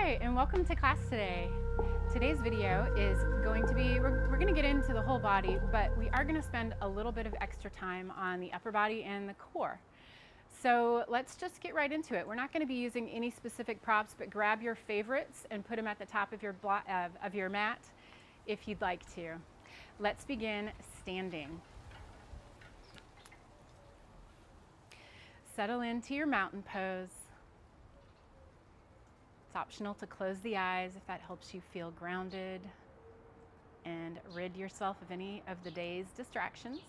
Hi, and welcome to class today. Today's video is going to be, we're going to get into the whole body, but we are going to spend a little bit of extra time on the upper body and the core. So let's just get right into it. We're not going to be using any specific props, but grab your favorites and put them at the top of your mat if you'd like to. Let's begin standing. Settle into your mountain pose. It's optional to close the eyes if that helps you feel grounded and rid yourself of any of the day's distractions.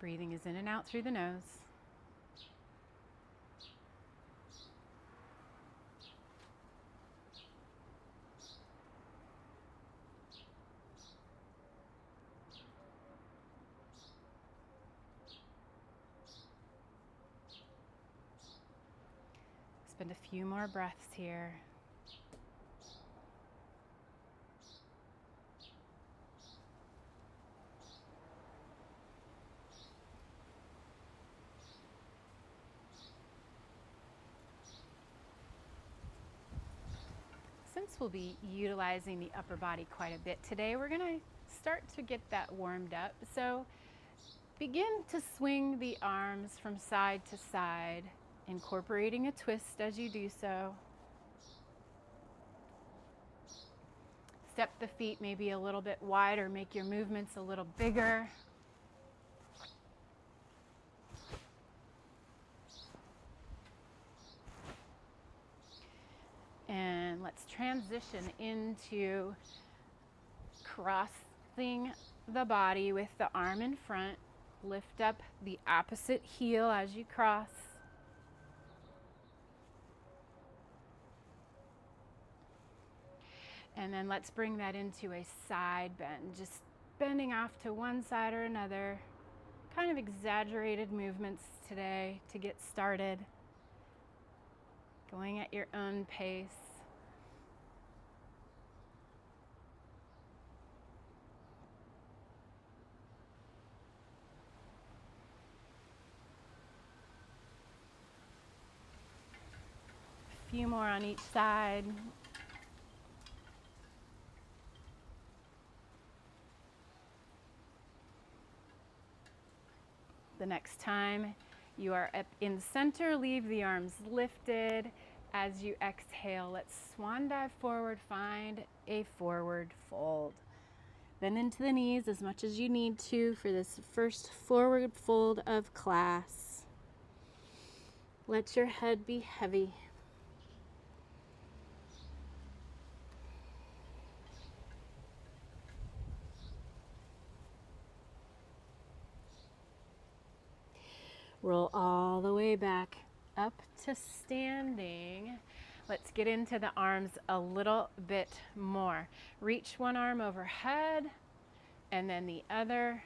Breathing is in and out through the nose. Spend a few more breaths here. Since we'll be utilizing the upper body quite a bit today, we're going to start to get that warmed up. So begin to swing the arms from side to side, incorporating a twist as you do so. Step the feet maybe a little bit wider, make your movements a little bigger. And let's transition into crossing the body with the arm in front. Lift up the opposite heel as you cross. And then let's bring that into a side bend, just bending off to one side or another. Kind of exaggerated movements today to get started. Going at your own pace. A few more on each side. The next time you are up in center, leave the arms lifted. As you exhale, let's swan dive forward, find a forward fold. Bend into the knees as much as you need to for this first forward fold of class. Let your head be heavy. Roll all the way back up to standing. Let's get into the arms a little bit more. Reach one arm overhead and then the other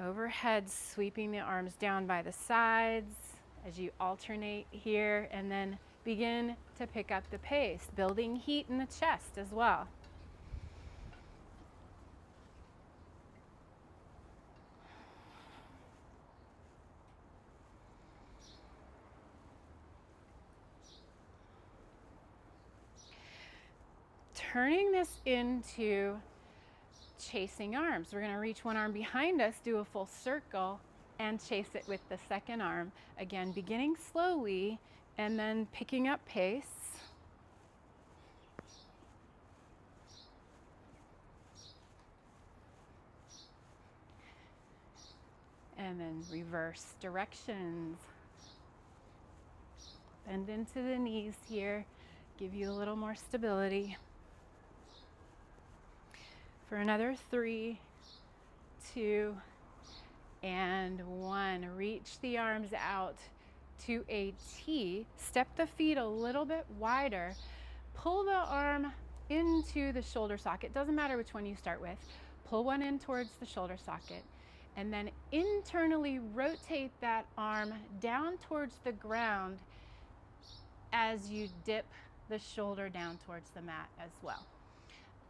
overhead, sweeping the arms down by the sides as you alternate here, and then begin to pick up the pace, building heat in the chest as well. Turning this into chasing arms. We're going to reach one arm behind us, do a full circle, and chase it with the second arm. Again, beginning slowly and then picking up pace. And then reverse directions. Bend into the knees here, give you a little more stability. For another 3, 2, and 1. Reach the arms out to a T. Step the feet a little bit wider. Pull the arm into the shoulder socket. Doesn't matter which one you start with. Pull one in towards the shoulder socket. And then internally rotate that arm down towards the ground as you dip the shoulder down towards the mat as well.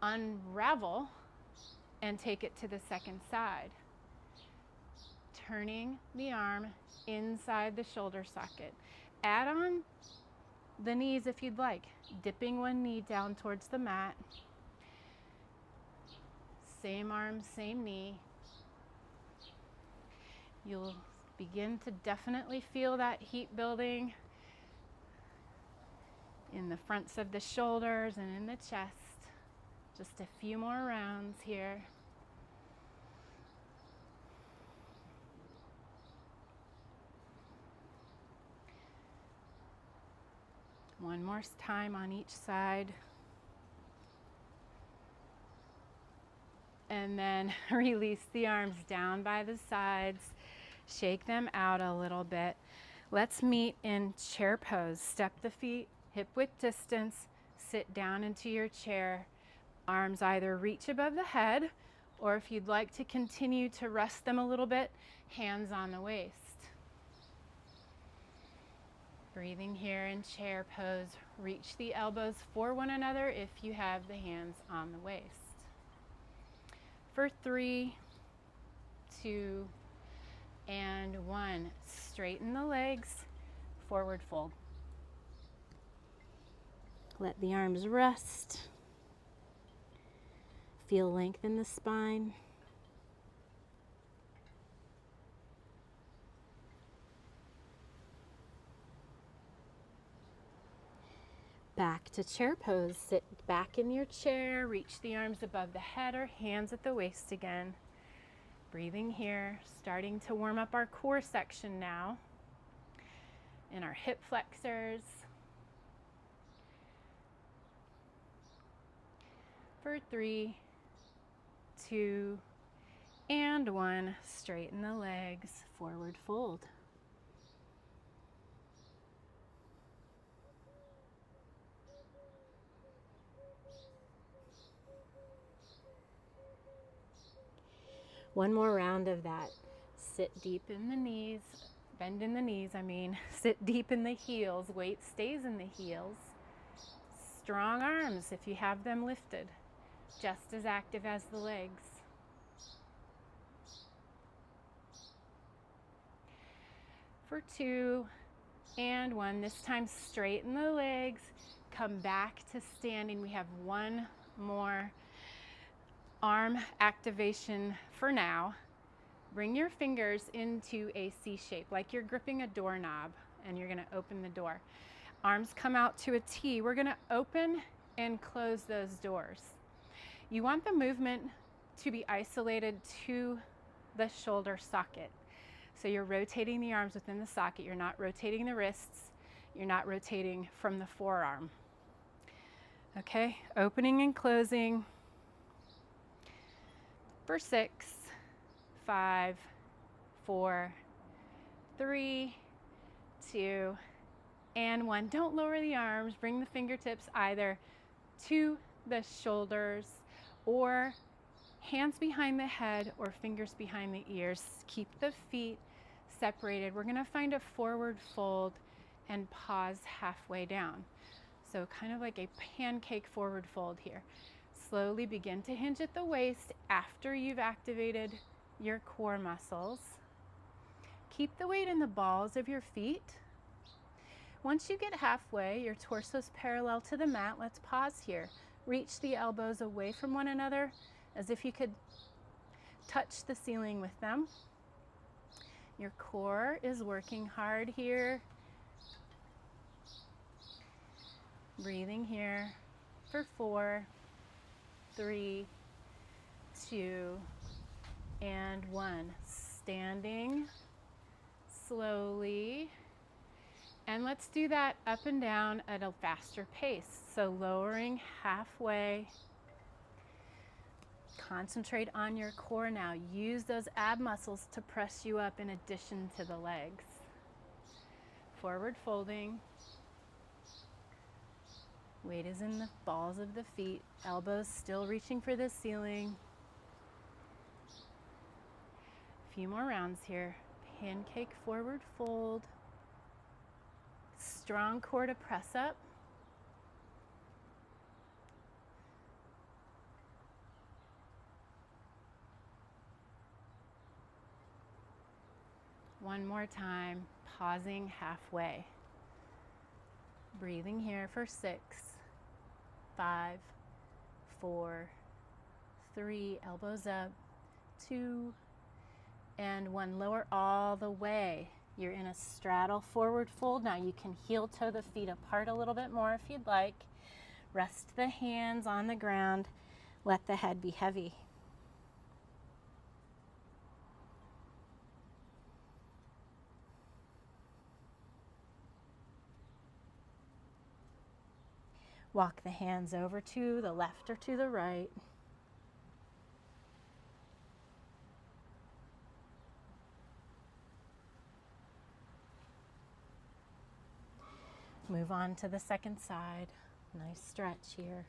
Unravel and take it to the second side. Turning the arm inside the shoulder socket. Add on the knees if you'd like, dipping one knee down towards the mat. Same arm, same knee. You'll begin to definitely feel that heat building in the fronts of the shoulders and in the chest. Just a few more rounds here. One more time on each side. And then release the arms down by the sides. Shake them out a little bit. Let's meet in chair pose. Step the feet hip width distance. Sit down into your chair. Arms either reach above the head, or if you'd like to continue to rest them a little bit, hands on the waist. Breathing here in chair pose. Reach the elbows for one another if you have the hands on the waist. For 3, 2, and 1. Straighten the legs, forward fold. Let the arms rest. Feel length in the spine. Back to chair pose. Sit back in your chair. Reach the arms above the head or hands at the waist again. Breathing here. Starting to warm up our core section now. And our hip flexors. For 3, 2, and 1. Straighten the legs. Forward fold. One more round of that. Sit deep in the knees, bend in the knees, sit deep in the heels, weight stays in the heels. Strong arms if you have them lifted, just as active as the legs. For 2 and 1, this time straighten the legs, come back to standing. We have one more arm activation for now. Bring your fingers into a C shape, like you're gripping a doorknob and you're gonna open the door. Arms come out to a T. We're gonna open and close those doors. You want the movement to be isolated to the shoulder socket. So you're rotating the arms within the socket. You're not rotating the wrists. You're not rotating from the forearm. Okay, opening and closing. For 6, 5, 4, 3, 2, and 1. Don't lower the arms. Bring the fingertips either to the shoulders or hands behind the head or fingers behind the ears. Keep the feet separated. We're going to find a forward fold and pause halfway down. So kind of like a pancake forward fold here. Slowly begin to hinge at the waist after you've activated your core muscles. Keep the weight in the balls of your feet. Once you get halfway, your torso's parallel to the mat. Let's pause here. Reach the elbows away from one another as if you could touch the ceiling with them. Your core is working hard here. Breathing here for 4, 3, 2, and 1. Standing slowly. And let's do that up and down at a faster pace. So lowering halfway. Concentrate on your core now. Use those ab muscles to press you up in addition to the legs. Forward folding. Weight is in the balls of the feet. Elbows still reaching for the ceiling. A few more rounds here. Pancake forward fold. Strong core to press up. One more time, pausing halfway. Breathing here for 6, 5, 4, 3, elbows up, 2, and 1. Lower all the way. You're in a straddle forward fold. Now you can heel toe the feet apart a little bit more if you'd like. Rest the hands on the ground. Let the head be heavy. Walk the hands over to the left or to the right. Move on to the second side. Nice stretch here.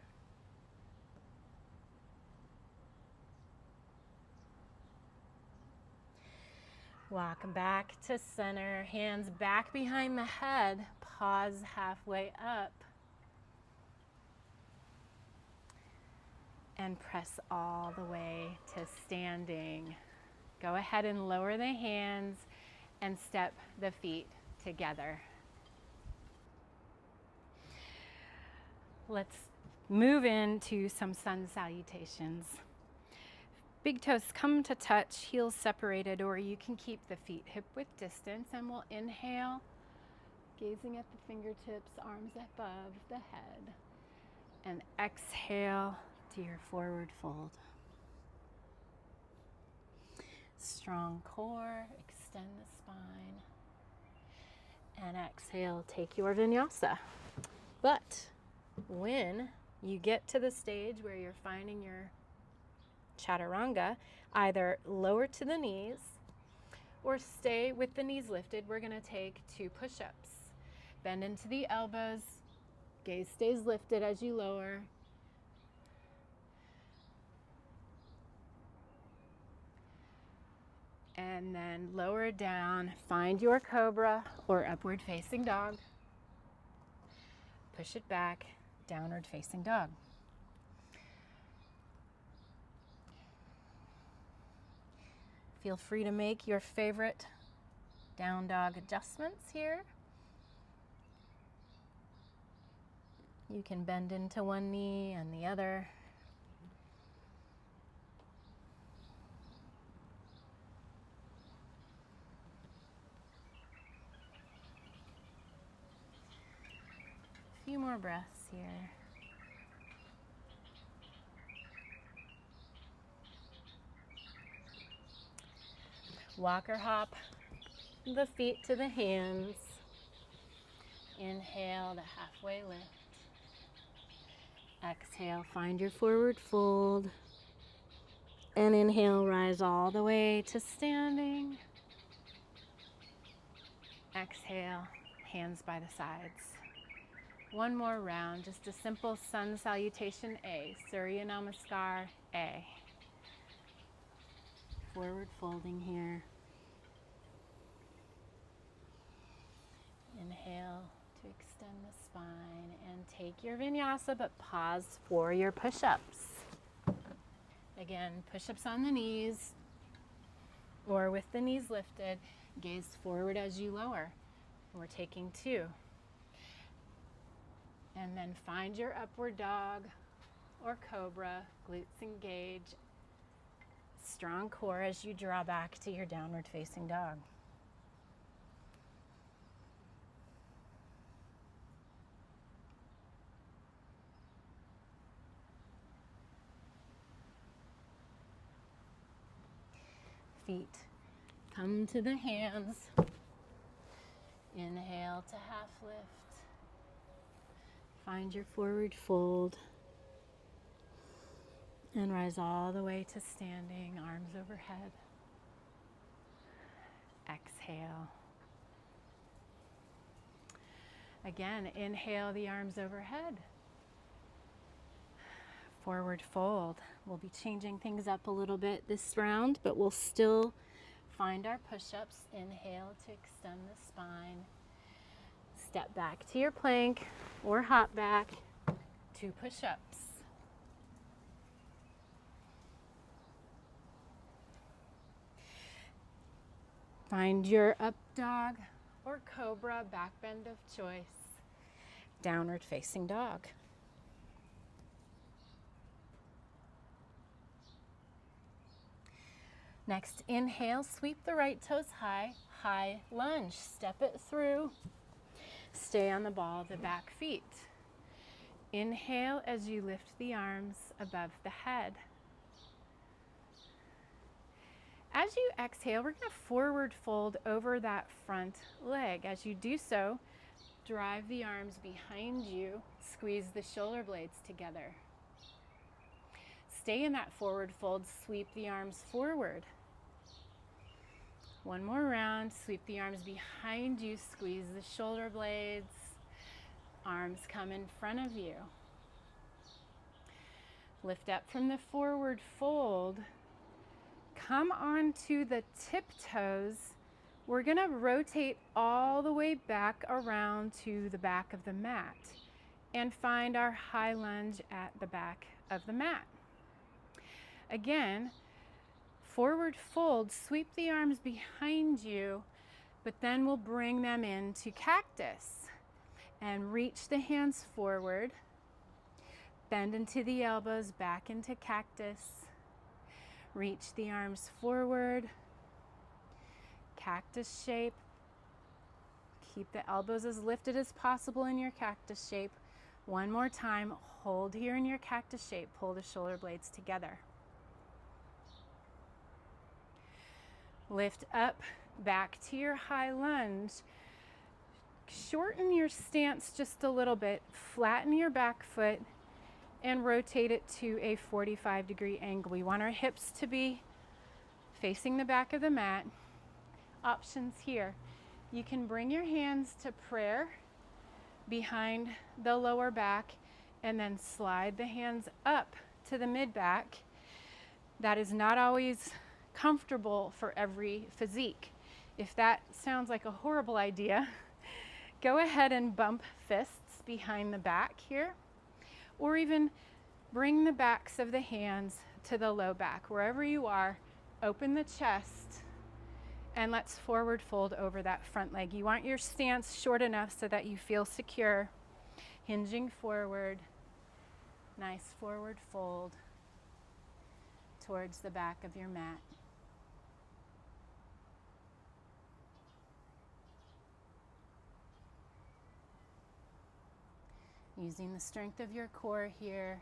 Walk back to center, hands back behind the head. Pause halfway up. And press all the way to standing. Go ahead and lower the hands and step the feet together. Let's move into some sun salutations. Big toes come to touch, heels separated, or you can keep the feet hip width distance, and we'll inhale, gazing at the fingertips, arms above the head, and exhale to your forward fold. Strong core, extend the spine, and exhale, take your vinyasa. But when you get to the stage where you're finding your chaturanga, either lower to the knees or stay with the knees lifted. We're going to take 2 push-ups. Bend into the elbows, gaze stays lifted as you lower. And then lower down, find your cobra or upward facing dog. Push it back, downward facing dog. Feel free to make your favorite down dog adjustments here. You can bend into one knee and the other. A few more breaths here. Walk or hop the feet to the hands. Inhale to halfway lift. Exhale, find your forward fold. And inhale, rise all the way to standing. Exhale, hands by the sides. One more round, just a simple sun salutation A. Surya Namaskar A. Forward folding here. Inhale to extend the spine and take your vinyasa, but pause for your push-ups. Again, push-ups on the knees or with the knees lifted. Gaze forward as you lower. We're taking 2. And then find your upward dog or cobra, glutes engage. Strong core as you draw back to your downward facing dog. Feet come to the hands. Inhale to half lift. Find your forward fold. And rise all the way to standing, arms overhead. Exhale. Again, inhale the arms overhead. Forward fold. We'll be changing things up a little bit this round, but we'll still find our push-ups. Inhale to extend the spine. Step back to your plank or hop back. 2 push-ups. Find your up dog or cobra back bend of choice. Downward facing dog. Next, inhale, sweep the right toes high, high lunge. Step it through. Stay on the ball of the back feet. Inhale as you lift the arms above the head. As you exhale, we're going to forward fold over that front leg. As you do so, drive the arms behind you, squeeze the shoulder blades together. Stay in that forward fold, sweep the arms forward. One more round, sweep the arms behind you, squeeze the shoulder blades, arms come in front of you. Lift up from the forward fold, come onto the tiptoes. We're gonna rotate all the way back around to the back of the mat and find our high lunge at the back of the mat. Again, forward fold, sweep the arms behind you, but then we'll bring them into cactus and reach the hands forward, bend into the elbows, back into cactus, reach the arms forward, cactus shape. Keep the elbows as lifted as possible in your cactus shape. One more time, hold here in your cactus shape, pull the shoulder blades together. Lift up, back to your high lunge. Shorten your stance just a little bit, flatten your back foot, and rotate it to a 45-degree angle. We want our hips to be facing the back of the mat. Options here. You can bring your hands to prayer behind the lower back and then slide the hands up to the mid-back. That is not always comfortable for every physique. If that sounds like a horrible idea, go ahead and bump fists behind the back here, or even bring the backs of the hands to the low back. Wherever you are, open the chest and let's forward fold over that front leg. You want your stance short enough so that you feel secure, hinging forward. Nice forward fold towards the back of your mat. Using the strength of your core here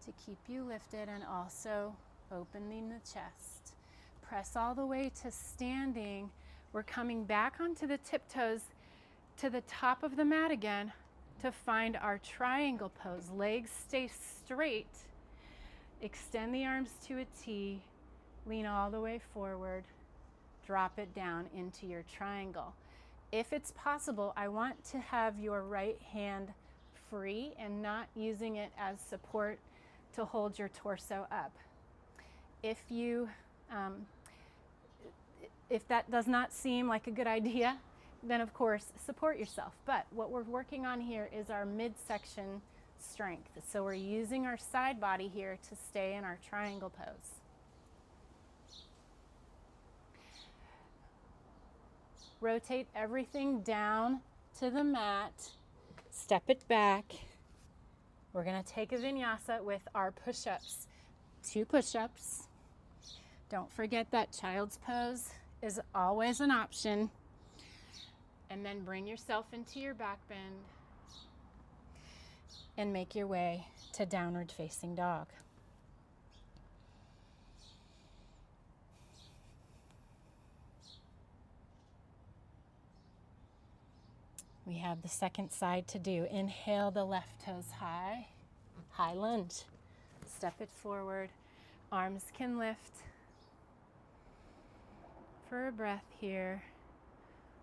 to keep you lifted and also opening the chest. Press all the way to standing. We're coming back onto the tiptoes to the top of the mat again to find our triangle pose. Legs stay straight. Extend the arms to a T. Lean all the way forward. Drop it down into your triangle. If it's possible, I want to have your right hand free and not using it as support to hold your torso up. If that does not seem like a good idea, then of course support yourself. But what we're working on here is our midsection strength. So we're using our side body here to stay in our triangle pose. Rotate everything down to the mat. Step it back. We're going to take a vinyasa with our push-ups. 2 push-ups. Don't forget that child's pose is always an option. And then bring yourself into your back bend and make your way to downward facing dog. We have the second side to do. Inhale the left toes high, high lunge. Step it forward. Arms can lift. For a breath here,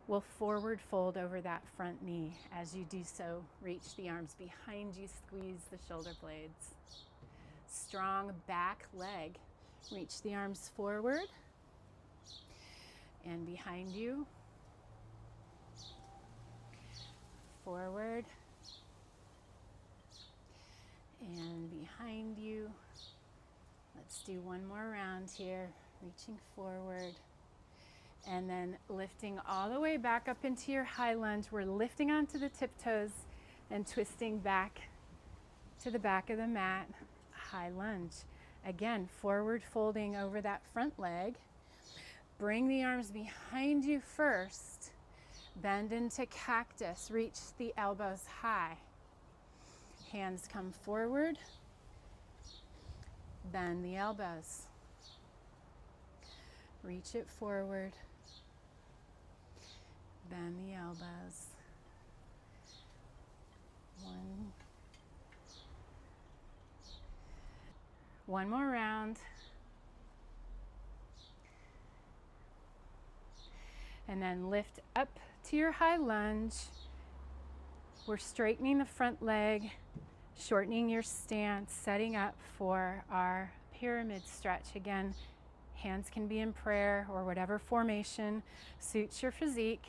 we'll forward fold over that front knee. As you do so, reach the arms behind you, squeeze the shoulder blades. Strong back leg. Reach the arms forward and behind you. Forward and behind you. Let's do one more round here, reaching forward And then lifting all the way back up into your high lunge. We're lifting onto the tiptoes and twisting back to the back of the mat. High lunge. Again, forward folding over that front leg. Bring the arms behind you first. Bend into cactus. Reach the elbows high. Hands come forward. Bend the elbows. Reach it forward. Bend the elbows. One more round. And then lift up to your high lunge. We're straightening the front leg, shortening your stance, setting up for our pyramid stretch. Again, hands can be in prayer or whatever formation suits your physique.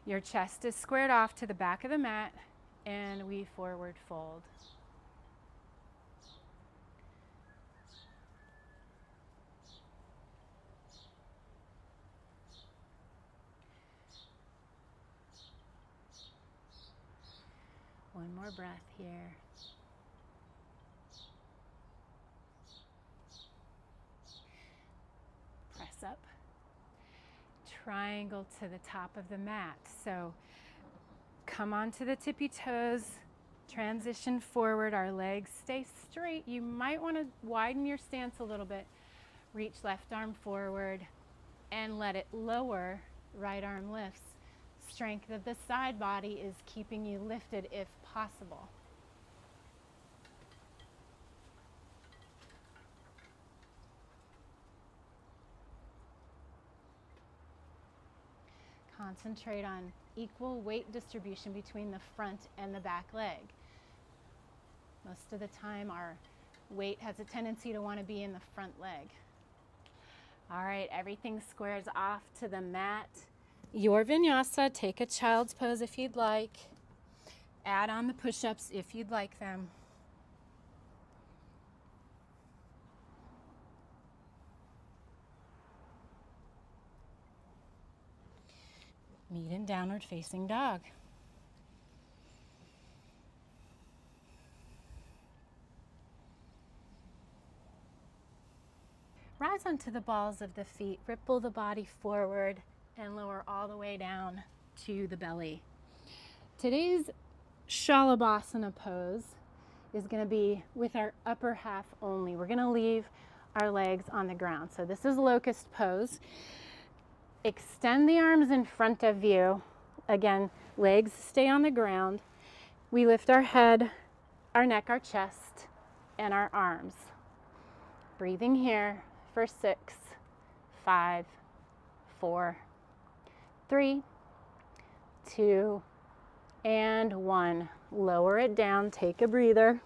Your chest is squared off to the back of the mat, and we forward fold. One more breath here. Press up. Triangle to the top of the mat. So come onto the tippy toes, transition forward, our legs stay straight. You might want to widen your stance a little bit. Reach left arm forward and let it lower, right arm lifts. Strength of the side body is keeping you lifted if possible. Concentrate on equal weight distribution between the front and the back leg. Most of the time our weight has a tendency to want to be in the front leg. All right, everything squares off to the mat. Your vinyasa, take a child's pose if you'd like. Add on the push-ups if you'd like them. Meet in downward facing dog. Rise onto the balls of the feet, ripple the body forward and lower all the way down to the belly. Today's Shalabhasana pose is going to be with our upper half only. We're going to leave our legs on the ground. So this is locust pose. Extend the arms in front of you. Again, legs stay on the ground. We lift our head, our neck, our chest, and our arms. Breathing here for 6, 5, 4, 3, 2, and 1. Lower it down, take a breather.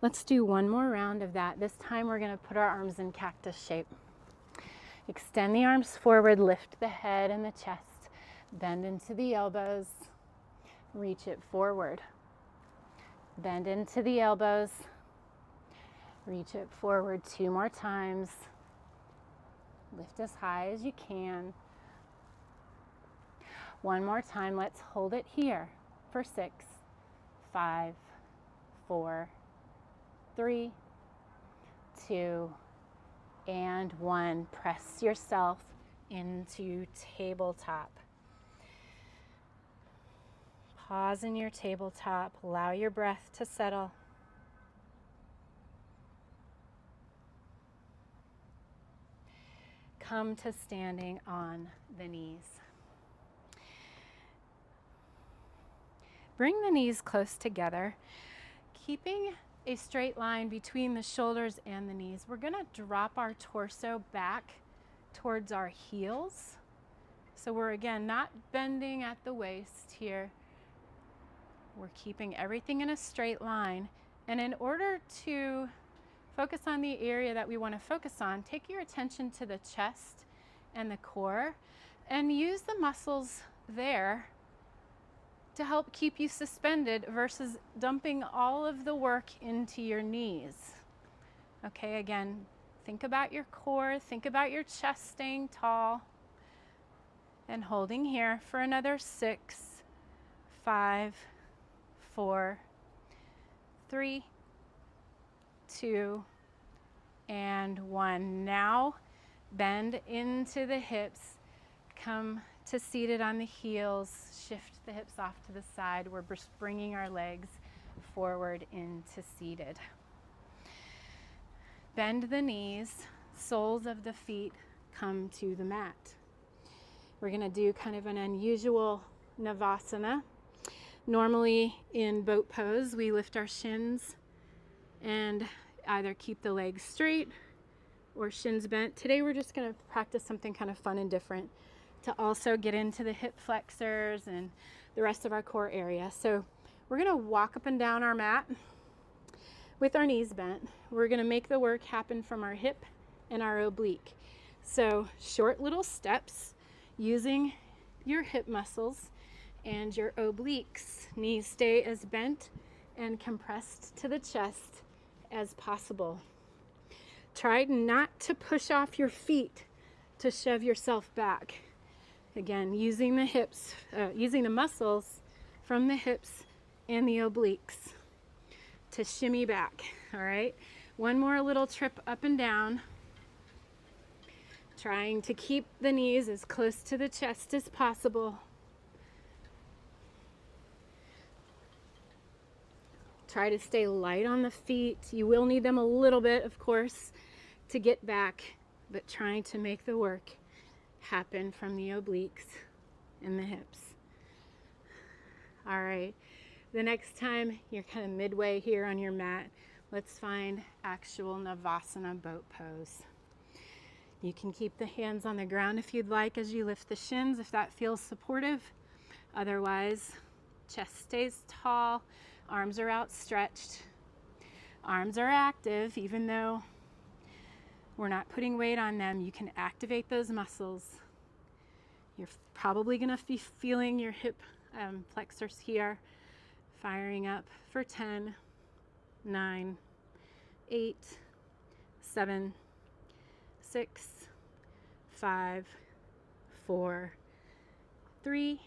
Let's do one more round of that. This time we're going to put our arms in cactus shape. Extend the arms forward, lift the head and the chest, bend into the elbows, reach it forward. Bend into the elbows, reach it forward 2 more times. Lift as high as you can. One more time, let's hold it here for 6, 5, 4, 3, 2, and 1. Press yourself into tabletop. Pause in your tabletop. Allow your breath to settle. Come to standing on the knees. Bring the knees close together, keeping a straight line between the shoulders and the knees. We're going to drop our torso back towards our heels. So we're again not bending at the waist here. We're keeping everything in a straight line. And in order to focus on the area that we want to focus on, take your attention to the chest and the core and use the muscles there to help keep you suspended versus dumping all of the work into your knees. Okay, again, think about your core, think about your chest staying tall, and holding here for another 6, 5, 4, 3, 2, and 1. Now bend into the hips, come to seated on the heels, shift the hips off to the side. We're just bringing our legs forward into seated. Bend the knees, soles of the feet come to the mat. We're going to do kind of an unusual Navasana. Normally in boat pose, we lift our shins and either keep the legs straight or shins bent. Today we're just going to practice something kind of fun and different to also get into the hip flexors and the rest of our core area. So we're going to walk up and down our mat with our knees bent. We're going to make the work happen from our hip and our oblique. So short little steps using your hip muscles and your obliques. Knees stay as bent and compressed to the chest as possible. Try not to push off your feet to shove yourself back. Again, using the hips, using the muscles from the hips and the obliques to shimmy back. All right, one more little trip up and down, trying to keep the knees as close to the chest as possible. Try to stay light on the feet. You will need them a little bit, of course, to get back, but trying to make the work happen from the obliques and the hips. All right, the next time you're kind of midway here on your mat, let's find actual Navasana boat pose. You can keep the hands on the ground if you'd like as you lift the shins, if that feels supportive. Otherwise, chest stays tall, arms are outstretched. Arms are active, even though we're not putting weight on them. You can activate those muscles. You're probably going to be feeling your hip flexors here firing up for 10, 9, 8, 7, 6, 5, 4, 3,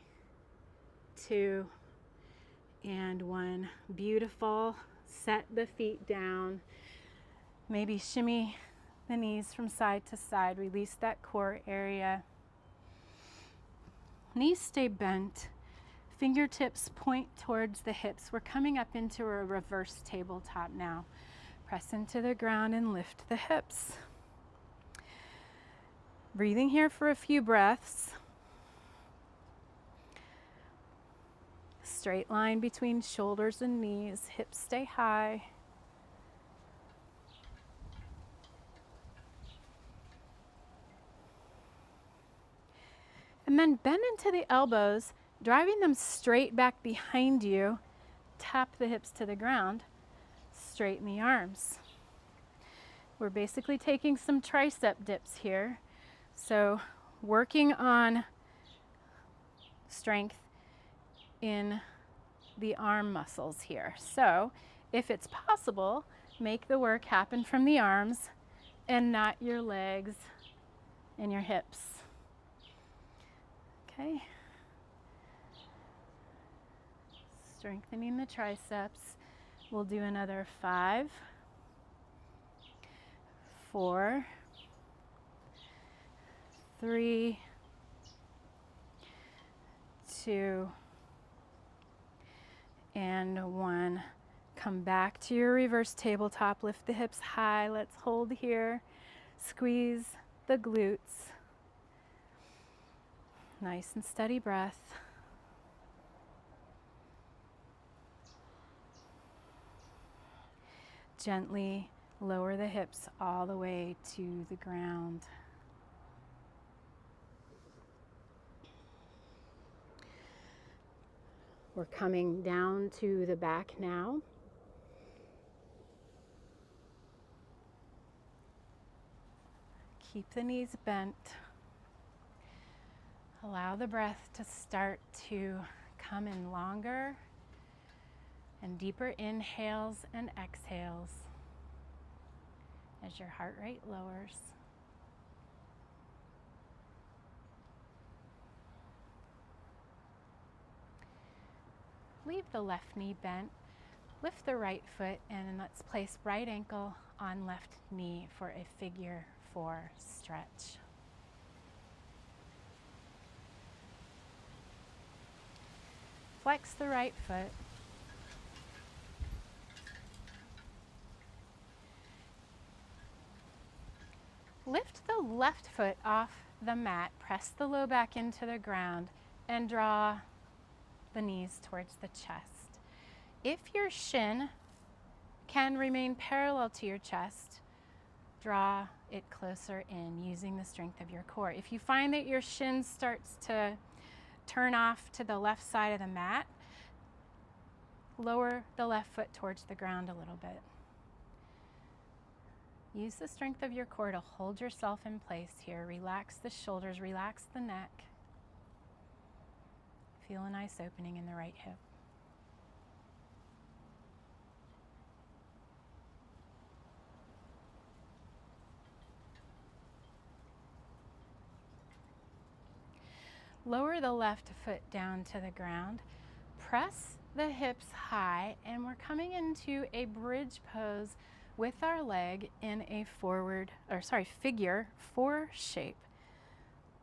2, and 1. Beautiful. Set the feet down. Maybe shimmy the knees from side to side. Release that core area. Knees stay bent. Fingertips point towards the hips. We're coming up into a reverse tabletop now. Press into the ground and lift the hips. Breathing here for a few breaths. Straight line between shoulders and knees. Hips stay high. And then bend into the elbows, driving them straight back behind you. Tap the hips to the ground. Straighten the arms. We're basically taking some tricep dips here. So working on strength in the arm muscles here. So if it's possible, make the work happen from the arms and not your legs and your hips. Okay. Strengthening the triceps. We'll do another 5, 4, 3, 2, and 1. Come back to your reverse tabletop. Lift the hips high. Let's hold here. Squeeze the glutes. Nice and steady breath. Gently lower the hips all the way to the ground. We're coming down to the back now. Keep the knees bent. Allow the breath to start to come in longer and deeper inhales and exhales as your heart rate lowers. Leave the left knee bent. Lift the right foot and let's place right ankle on left knee for a figure 4 stretch. Flex the right foot. Lift the left foot off the mat, press the low back into the ground, and draw the knees towards the chest. If your shin can remain parallel to your chest, draw it closer in using the strength of your core. If you find that your shin starts to turn off to the left side of the mat, lower the left foot towards the ground a little bit. Use the strength of your core to hold yourself in place here. Relax the shoulders, relax the neck. Feel a nice opening in the right hip. Lower the left foot down to the ground. Press the hips high, and we're coming into a bridge pose with our leg in a figure 4 shape.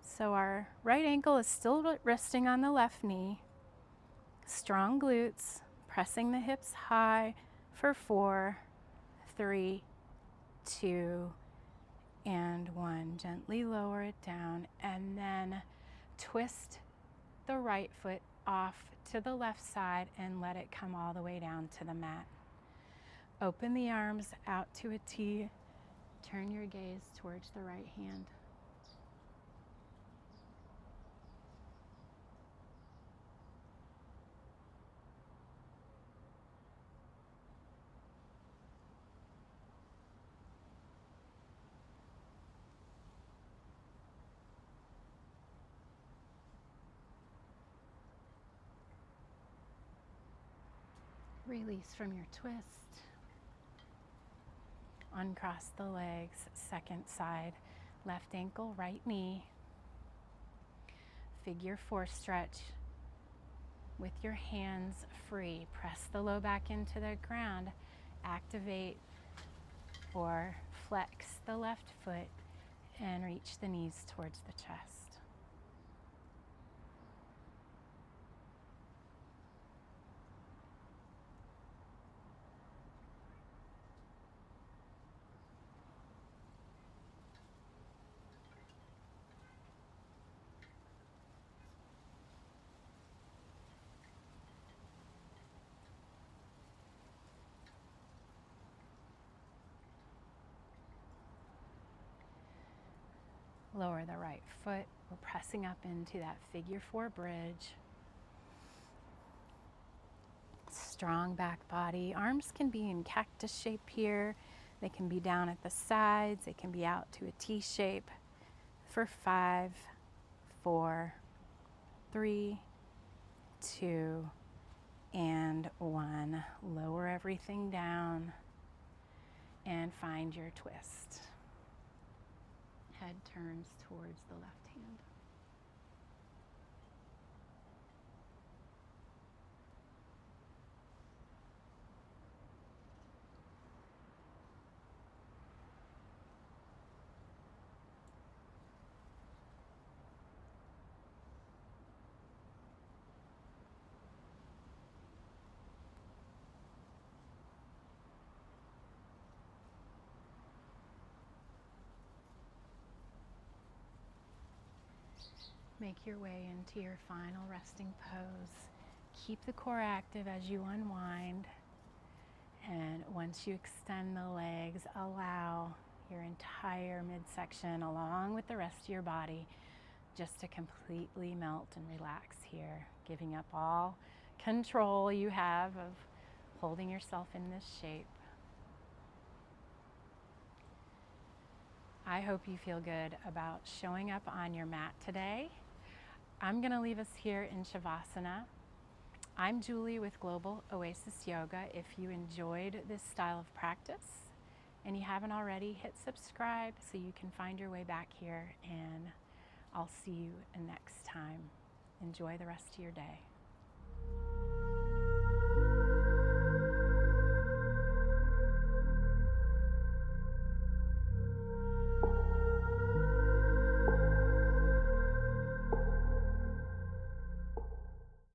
So our right ankle is still resting on the left knee. Strong glutes, pressing the hips high for 4, 3, 2, and 1. Gently lower it down and then twist the right foot off to the left side and let it come all the way down to the mat. Open the arms out to a T. Turn your gaze towards the right hand. Release from your twist. Uncross the legs, second side, left ankle, right knee. Figure 4 stretch with your hands free. Press the low back into the ground. Activate or flex the left foot and reach the knees towards the chest. Lower the right foot. We're pressing up into that figure 4 bridge. Strong back body. Arms can be in cactus shape here. They can be down at the sides. They can be out to a T shape. For 5, 4, 3, 2, and 1. Lower everything down and find your twist. Head turns towards the left hand. Make your way into your final resting pose. Keep the core active as you unwind. And once you extend the legs, allow your entire midsection along with the rest of your body just to completely melt and relax here, giving up all control you have of holding yourself in this shape. I hope you feel good about showing up on your mat today. I'm going to leave us here in Shavasana. I'm Julie with Global Oasis Yoga. If you enjoyed this style of practice and you haven't already, hit subscribe so you can find your way back here, and I'll see you next time. Enjoy the rest of your day.